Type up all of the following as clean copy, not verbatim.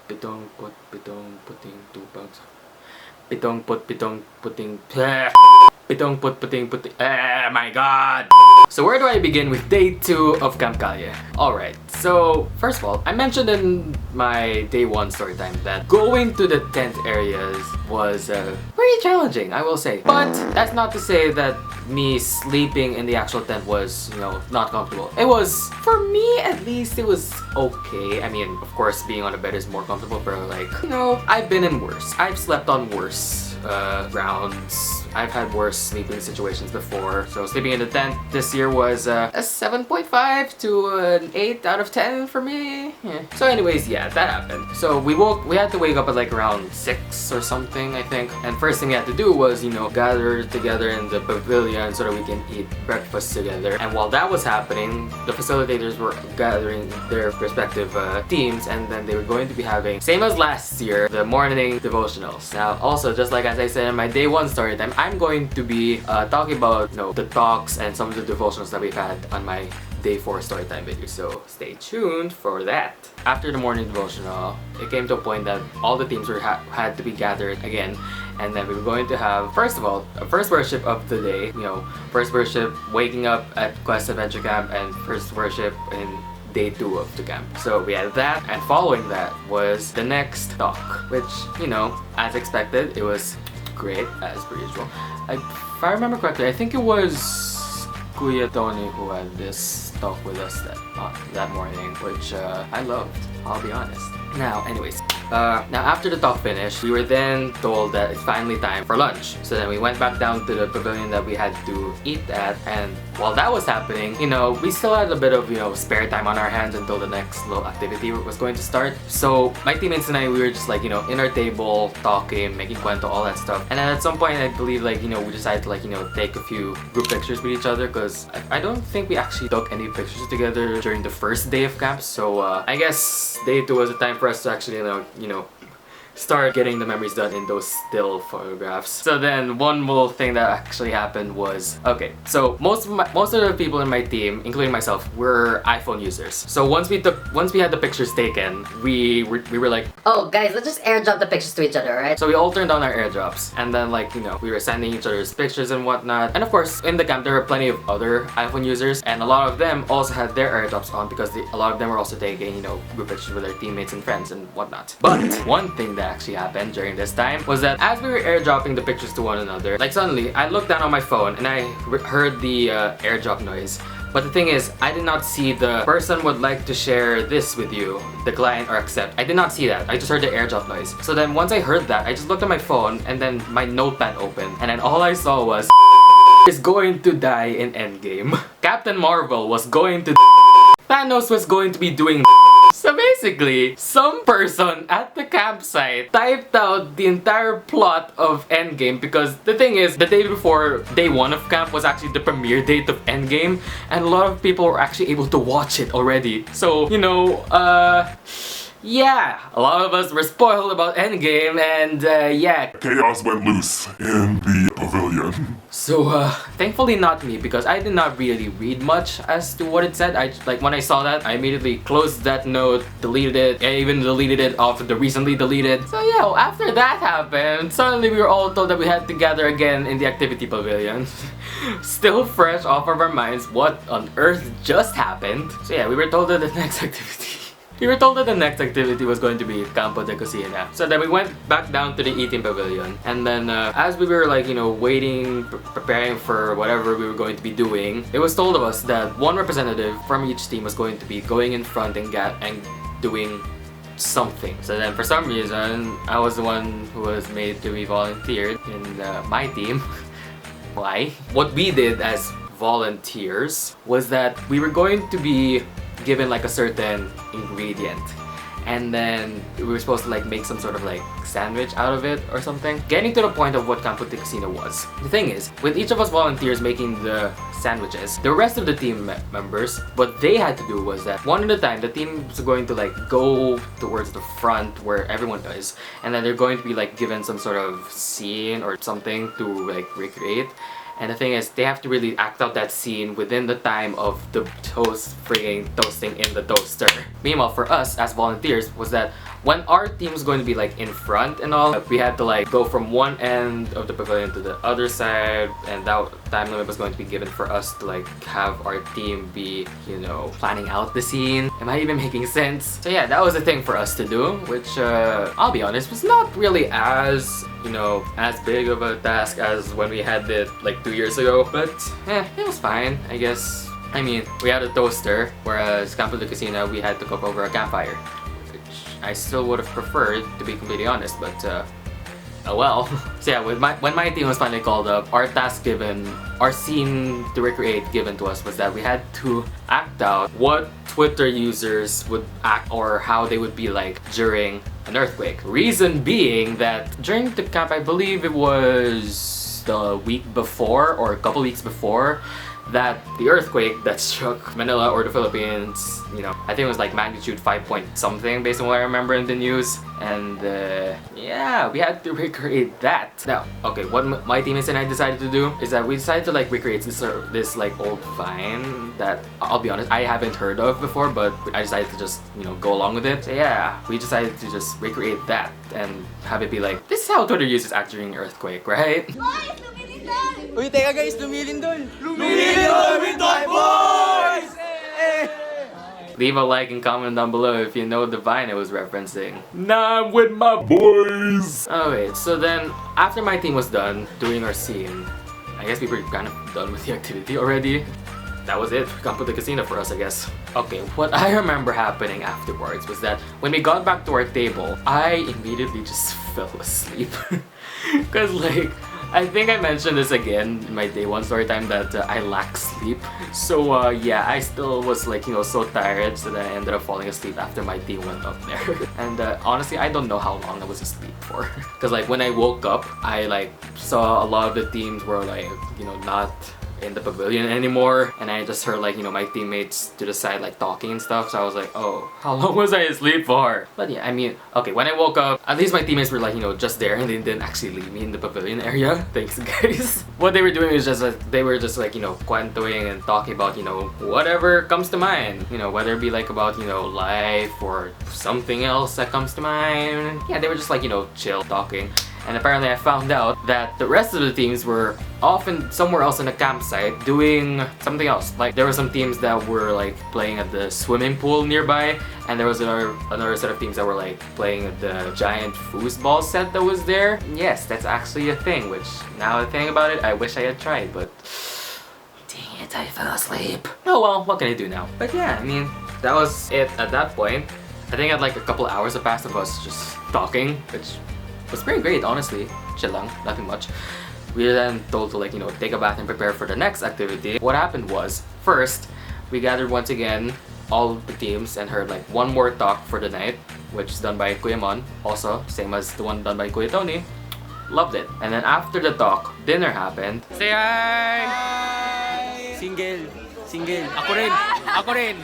pitong put pitong puting tupang pitong puting pitong puting puting my god. So where do I begin with day 2 of Camp Calye? Alright, so first of all, I mentioned in my day 1 story time that going to the tent areas was pretty challenging, I will say. But that's not to say that me sleeping in the actual tent was, not comfortable. It was, for me at least, it was okay. I mean, of course, being on a bed is more comfortable, but like, I've been in worse. I've slept on worse grounds. I've had worse sleeping situations before. So sleeping in the tent this year was a 7.5 to an 8 out of 10 for me. Yeah. So anyways, yeah, that happened. So we had to wake up at like around 6 or something, I think. And first thing we had to do was, gather together in the pavilion so that we can eat breakfast together. And while that was happening, the facilitators were gathering their respective teams, and then they were going to be having, same as last year, the morning devotionals. Now, also, just like as I said in my day 1 story time, I'm going to be talking about the talks and some of the devotionals that we've had on my day 4 storytime video, so stay tuned for that. After the morning devotional, it came to a point that all the teams had to be gathered again, and then we were going to have, first of all, a first worship of the day, first worship waking up at Quest Adventure Camp, and first worship in day 2 of the camp. So we had that, and following that was the next talk, which, as expected, it was great as per usual. If I remember correctly, I think it was Kuya Tony who had this talk with us that morning, which I loved, I'll be honest. Now, anyways, now after the talk finished, we were then told that it's finally time for lunch. So then we went back down to the pavilion that we had to eat at, and while that was happening, we still had a bit of, spare time on our hands until the next little activity was going to start. So my teammates and I, we were just like, in our table, talking, making cuento, all that stuff. And then at some point, I believe we decided to take a few group pictures with each other, because I don't think we actually took any pictures together during the first day of camp. So I guess day 2 was the time for us to actually, start getting the memories done in those still photographs. So then one little thing that actually happened was, okay, so most of the people in my team, including myself, were iPhone users. So once we had the pictures taken, we were like, oh guys, let's just airdrop the pictures to each other, right? So we all turned on our airdrops, and then we were sending each other's pictures and whatnot. And of course, in the camp there were plenty of other iPhone users, and a lot of them also had their airdrops on, because a lot of them were also taking group pictures with their teammates and friends and whatnot. But one thing that actually happened during this time was that as we were airdropping the pictures to one another, suddenly I looked down on my phone and I heard the airdrop noise. But the thing is, I did not see the person would like to share this with you, decline or accept. I did not see that. I just heard the airdrop noise. So then once I heard that, I just looked at my phone, and then my notepad opened, and then all I saw was is going to die in Endgame. Captain Marvel was going to Thanos was going to be doing. So basically, some person at the campsite typed out the entire plot of Endgame, because the thing is, the day before day 1 of camp was actually the premiere date of Endgame, and a lot of people were actually able to watch it already. So, yeah, a lot of us were spoiled about Endgame, and yeah. Chaos went loose in the pavilion. So, thankfully not me, because I did not really read much as to what it said. When I saw that, I immediately closed that note, deleted it, I even deleted it off of the recently deleted. So yeah, after that happened, suddenly we were all told that we had to gather again in the activity pavilion. Still fresh off of our minds, what on earth just happened? So yeah, we were told that the next activity was going to be Campo de Cocina. So then we went back down to the eating pavilion, and then as we were waiting, preparing for whatever we were going to be doing, it was told of us that one representative from each team was going to be going in front and doing something. So then for some reason, I was the one who was made to be volunteered in my team. Why? What we did as volunteers was that we were going to be given a certain ingredient, and then we were supposed to make some sort of sandwich out of it or something, getting to the point of what Campo de Cocina was. The thing is, with each of us volunteers making the sandwiches, the rest of the team members, what they had to do was that one at a time, the team was going to go towards the front where everyone is, and then they're going to be given some sort of scene or something to recreate. And the thing is, they have to really act out that scene within the time of the toasting in the toaster. Meanwhile, for us as volunteers, was that when our team was going to be like in front and all, we had to like go from one end of the pavilion to the other side, and that time limit was going to be given for us to like have our team be, you know, planning out the scene. Am I even making sense? So yeah, that was a thing for us to do, which I'll be honest, was not really as, you know, as big of a task as when we had it like 2 years ago, but it was fine, I guess. I mean, we had a toaster, whereas Campo de Casina, we had to cook over a campfire, which I still would have preferred, to be completely honest, but oh well. So yeah, when my team was finally called up, our task given, our scene to recreate given to us was that we had to act out what Twitter users would act or how they would be like during an earthquake. Reason being that during the camp, I believe it was the week before or a couple weeks before, that the earthquake that struck Manila or the Philippines, you know, I think it was like magnitude 5 point something based on what I remember in the news. And yeah, we had to recreate that. Now, okay, what my teammates and I decided to do is that we decided to like recreate this like old vine that, I'll be honest, I haven't heard of before, but I decided to just, you know, go along with it. So yeah, we decided to just recreate that and have it be like, this is how Twitter users act during an earthquake, right? Uy, teka guys, lumilin dun! Lumilin dun, boys! Leave a like and comment down below if you know the vine I was referencing. Nah, I'm with my boys! Okay, so then after my team was done doing our scene, I guess we were kind of done with the activity already. That was it. Campo de Casino for us, I guess. Okay, what I remember happening afterwards was that when we got back to our table, I immediately just fell asleep. Cause like, I think I mentioned this again in my day one story time that I lack sleep. So yeah, I still was like, you know, so tired, so that I ended up falling asleep after my team went up there. And honestly, I don't know how long I was asleep for. Cause like when I woke up, I like saw a lot of the teams were like, you know, not in the pavilion anymore, and I just heard like, you know, my teammates to the side like talking and stuff, so I was like, oh, how long was I asleep for? But yeah, I mean, okay, when I woke up, at least my teammates were like, you know, just there and they didn't actually leave me in the pavilion area. Thanks guys. What they were doing is just like, they were just like, you know, cuentoing and talking about, you know, whatever comes to mind, you know, whether it be like about, you know, life or something else that comes to mind. Yeah, they were just like, you know, chill talking. And apparently I found out that the rest of the teams were often somewhere else in the campsite doing something else. Like there were some teams that were like playing at the swimming pool nearby, and there was another set of teams that were like playing at the giant foosball set that was there. Yes, that's actually a thing, which now that I think about it, I wish I had tried, but dang it, I fell asleep. Oh well, what can I do now? But yeah, I mean, that was it at that point. I think I had like a couple hours have passed of us just talking, which was pretty great, honestly. Chill lang, nothing much. We were then told to like, you know, take a bath and prepare for the next activity. What happened was, first, we gathered once again, all the teams, and heard like one more talk for the night, which is done by Kuya Mon, also, same as the one done by Kuya Tony. Loved it. And then after the talk, dinner happened. Say hi! Hi! Single! Ako rin! Ako rin!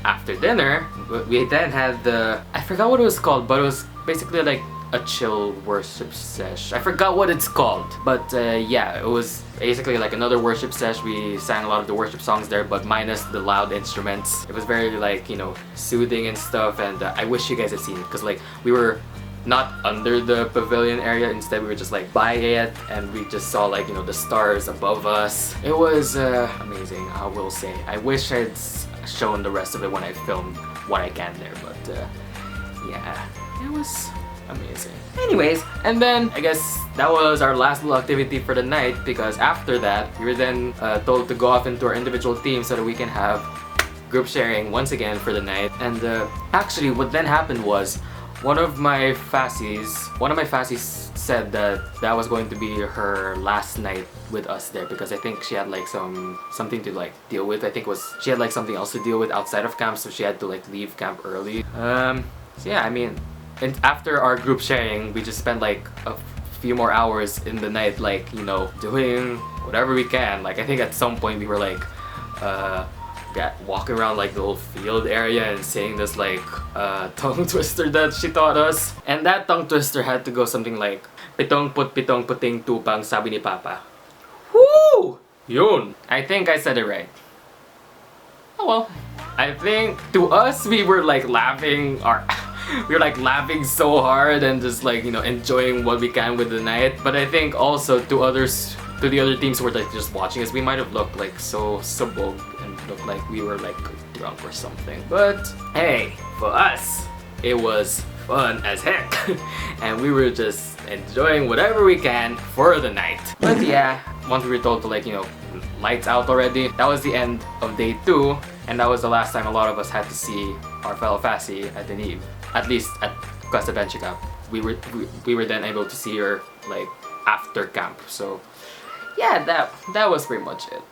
After dinner, we then had the, I forgot what it was called, but it was basically like a chill worship sesh. I forgot what it's called, but yeah, it was basically like another worship sesh. We sang a lot of the worship songs there, but minus the loud instruments. It was very like, you know, soothing and stuff, and I wish you guys had seen it, because like we were not under the pavilion area, instead we were just like by it, and we just saw like, you know, the stars above us. It was amazing, I will say. I wish I'd shown the rest of it when I filmed what I can there, but yeah, it was amazing. Anyways, and then I guess that was our last little activity for the night, because after that we were then told to go off into our individual teams so that we can have group sharing once again for the night. And actually what then happened was one of my fassies said that that was going to be her last night with us there, because I think she had like something to like deal with. I think she had like something else to deal with outside of camp, so she had to like leave camp early. So yeah, I mean, and after our group sharing, we just spent like a few more hours in the night, like, you know, doing whatever we can. Like I think at some point we were like walking around like the whole field area and saying this like tongue twister that she taught us. And that tongue twister had to go something like, pitong puting tupang sabi ni Papa. Woo! Yun! I think I said it right. Oh well. I think to us we were like laughing we were like laughing so hard and just like, you know, enjoying what we can with the night. But I think also to the other teams who were like just watching us, we might have looked like so sabog and looked like we were like drunk or something. But hey, for us, it was fun as heck. And we were just enjoying whatever we can for the night. But yeah, once we were told to like, you know, lights out already, that was the end of day 2. And that was the last time a lot of us had to see our fellow Fassi at the Neve. At least at Cuesta Bench Camp. We were then able to see her like after camp. So yeah, that was pretty much it.